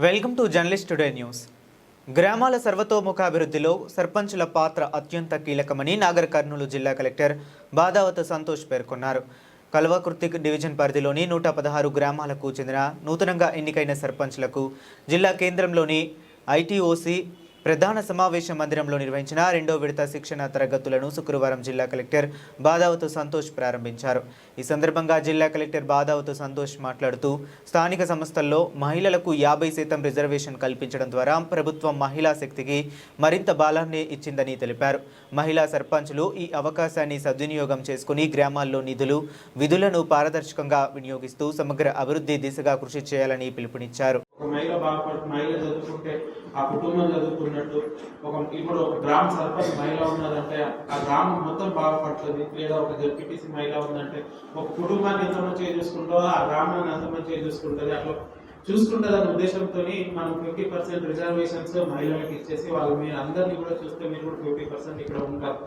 Welcome to journalist today news. గ్రామాల సర్వతోముఖాభివృద్ధిలో సర్పంచుల పాత్ర అత్యంత కీలకమని నాగర్ కర్నూలు జిల్లా కలెక్టర్ బాదావత్ సంతోష్ పేర్కొన్నారు. కల్వకుర్తి డివిజన్ పరిధిలోని 116 గ్రామాలకు చెందిన నూతనంగా ఎన్నికైన సర్పంచ్లకు జిల్లా కేంద్రంలోని ఐటీఓసీ ప్రధాన సమావేశ మందిరంలో నిర్వహించిన రెండో విడత శిక్షణ తరగతులను శుక్రవారం జిల్లా కలెక్టర్ బాదావత్ సంతోష్ ప్రారంభించారు. ఈ సందర్భంగా జిల్లా కలెక్టర్ బాదావత్ సంతోష్ మాట్లాడుతూ స్థానిక సంస్థల్లో మహిళలకు 50% రిజర్వేషన్ కల్పించడం ద్వారా ప్రభుత్వం మహిళా శక్తికి మరింత బలాన్ని ఇచ్చిందని తెలిపారు. మహిళా సర్పంచులు ఈ అవకాశాన్ని సద్వినియోగం చేసుకుని గ్రామాల్లో విధులను పారదర్శకంగా వినియోగిస్తూ సమగ్ర అభివృద్ధి దిశగా కృషి చేయాలని పిలుపునిచ్చారు. మహిళ చదువుకుంటే ఆ కుటుంబం చదువుకున్నట్టు ఇప్పుడు ఒక గ్రామ సర్పంచ్ మహిళ ఉన్నదంటే ఆ గ్రామం మొత్తం బాగుపడుతుంది. లేదా ఒక జెడ్పీటీసీ మహిళ ఉందంటే ఒక కుటుంబాన్ని ఎంత మంచిగా చూసుకుంటో ఆ గ్రామాన్ని అంత మంచిగా చూసుకుంటుంది. అట్లా చూసుకుంటుందనే ఉద్దేశంతో మనం 50% రిజర్వేషన్స్ మహిళలకు ఇచ్చేసి వాళ్ళు మీరు అందరినీ కూడా చూస్తే మీరు కూడా 50% ఇక్కడ ఉంటారు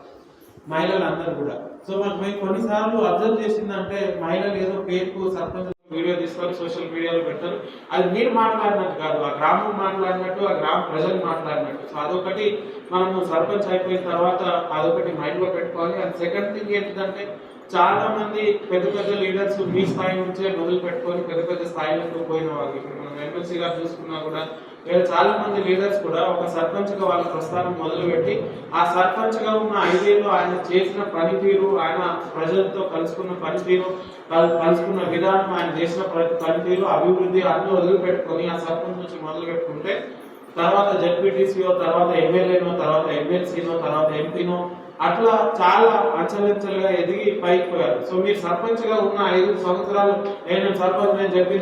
మహిళలు అందరూ కూడా. సో మేము కొన్నిసార్లు అబ్జర్వ్ చేసిందంటే మహిళలు ఏదో పేరుకు సర్పంచ్ వీడియో తీసుకొని సోషల్ మీడియాలో పెడతారు. అది మీరు మాట్లాడినట్టు కాదు, ఆ గ్రామం మాట్లాడినట్టు, ఆ గ్రామ ప్రజలు మాట్లాడినట్టు. సో అదొకటి మనము సర్పంచ్ అయిపోయిన తర్వాత అదొకటి మైండ్లో పెట్టుకోవాలి. అండ్ సెకండ్ థింగ్ ఏంటంటే చాలా మంది పెద్ద పెద్ద లీడర్స్ మీ స్థాయి నుంచే మొదలు పెట్టుకొని పెద్ద పెద్ద స్థాయిలకు పోయిన వాళ్ళు, ఇప్పుడు మనం ఎమ్మెల్సీ గారు చూసుకున్నా కూడా లేదా చాలా మంది లీడర్స్ కూడా ఒక సర్పంచ్ గా వాళ్ళ ప్రస్థానం మొదలుపెట్టి ఆ సర్పంచ్ గా ఉన్న 5 ఏళ్ళు ఆయన చేసిన పనితీరు, ఆయన ప్రజలతో కలుసుకున్న పనితీరు, కలుసుకున్న విధానం, ఆయన చేసిన పనితీరు, అభివృద్ధి అన్ని వదిలిపెట్టుకొని ఆ సర్పంచ్ నుంచి మొదలు పెట్టుకుంటే తర్వాత జెడ్పీటీసీఓ, తర్వాత ఎమ్మెల్యేనో, తర్వాత ఎమ్మెల్సీనో, తర్వాత ఎంపీనో, అట్లా చాలా అంచెలంచెలుగా ఎదిగి పైకి పోయారు. సో మీరు సర్పంచ్ గా ఉన్న 5 సంవత్సరాలు నేను సర్పంచ్ నేను చెప్పి